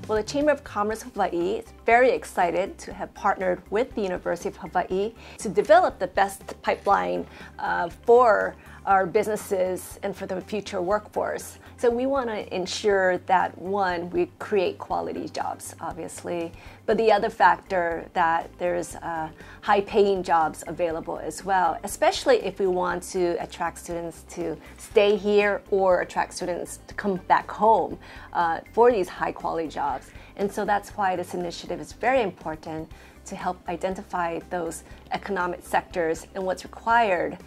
Well, the Chamber of Commerce of Hawaii is very excited to have partnered with the University of Hawaii to develop the best pipeline for our businesses and for the future workforce. So we want to ensure that, one, we create quality jobs, obviously, but the other factor that there's high-paying jobs available as well, especially if we want to attract students to stay here or attract students to come back home for these high-quality jobs. And so that's why this initiative is very important to help identify those economic sectors and what's required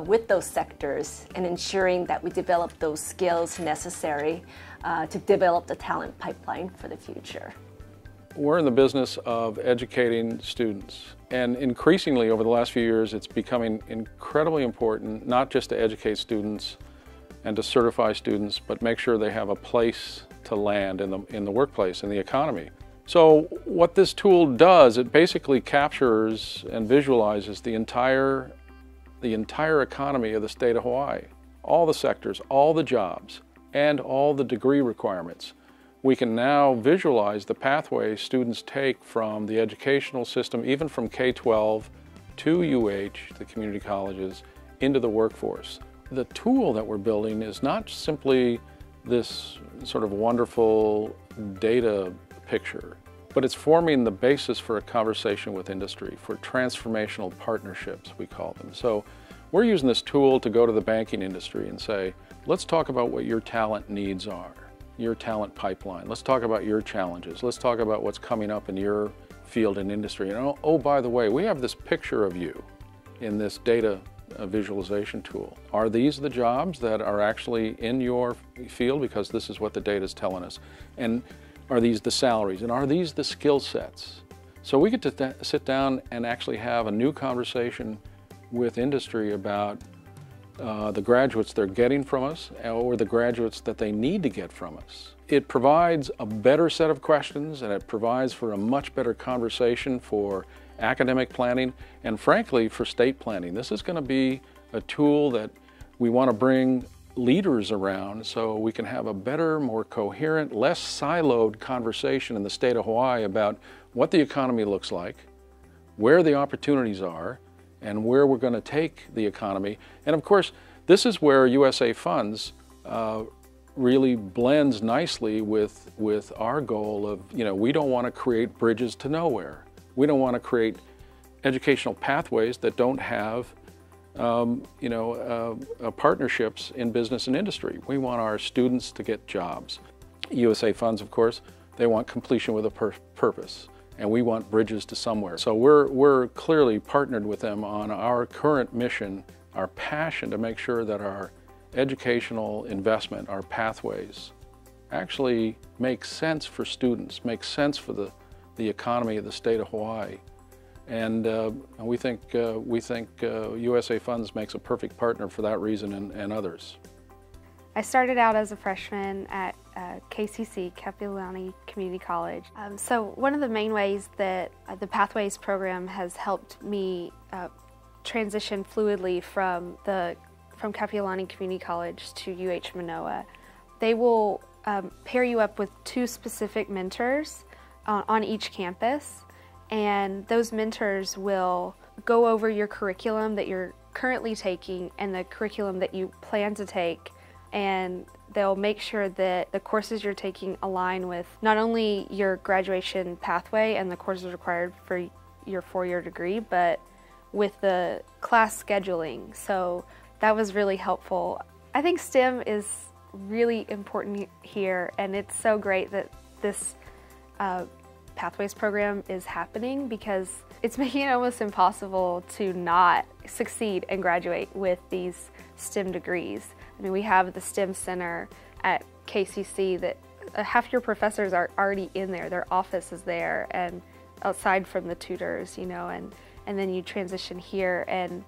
with those sectors, and ensuring that we develop those skills necessary to develop the talent pipeline for the future. We're in the business of educating students, and increasingly over the last few years it's becoming incredibly important not just to educate students and to certify students, but make sure they have a place to land in the workplace, in the economy. So what this tool does, it basically captures and visualizes the entire economy of the state of Hawaii, all the sectors, all the jobs, and all the degree requirements. We can now visualize the pathways students take from the educational system, even from K-12 to UH, the community colleges, into the workforce. The tool that we're building is not simply this sort of wonderful data picture, but it's forming the basis for a conversation with industry, for transformational partnerships, we call them. So we're using this tool to go to the banking industry and say, let's talk about what your talent needs are, your talent pipeline. Let's talk about your challenges. Let's talk about what's coming up in your field and industry. And oh, by the way, we have this picture of you in this data visualization tool. Are these the jobs that are actually in your field? Because this is what the data is telling us. And are these the salaries? And are these the skill sets? So we get to sit down and actually have a new conversation with industry about the graduates they're getting from us, or the graduates that they need to get from us. It provides a better set of questions, and it provides for a much better conversation for academic planning, and frankly for state planning. This is going to be a tool that we want to bring leaders around so we can have a better, more coherent, less siloed conversation in the state of Hawaii about what the economy looks like, where the opportunities are, and where we're going to take the economy. And of course, this is where USA Funds really blends nicely with our goal of, we don't want to create bridges to nowhere. We don't want to create educational pathways that don't have partnerships in business and industry. We want our students to get jobs. USA Funds, of course, they want completion with a purpose, and we want bridges to somewhere. So we're clearly partnered with them on our current mission, our passion to make sure that our educational investment, our pathways, actually make sense for students, make sense for the economy of the state of Hawaii. And we think USA Funds makes a perfect partner for that reason and others. I started out as a freshman at KCC, Kapiolani Community College. So one of the main ways that the Pathways program has helped me transition fluidly from Kapiolani Community College to UH Manoa, they will pair you up with 2 specific mentors on each campus, and those mentors will go over your curriculum that you're currently taking and the curriculum that you plan to take, and they'll make sure that the courses you're taking align with not only your graduation pathway and the courses required for your 4-year degree, but with the class scheduling. So that was really helpful. I think STEM is really important here, and it's so great that this Pathways program is happening, because it's making it almost impossible to not succeed and graduate with these STEM degrees. I mean, we have the STEM Center at KCC that half your professors are already in there. Their office is there, and aside from the tutors, and then you transition here. And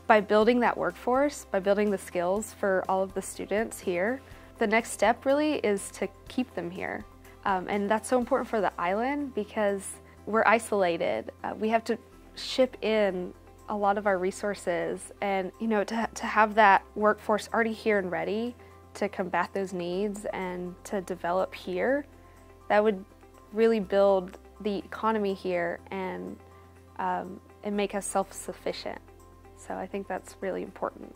by building that workforce, by building the skills for all of the students here, the next step really is to keep them here. And that's so important for the island because we're isolated. We have to ship in a lot of our resources, and to have that workforce already here and ready to combat those needs and to develop here, that would really build the economy here and make us self-sufficient. So I think that's really important.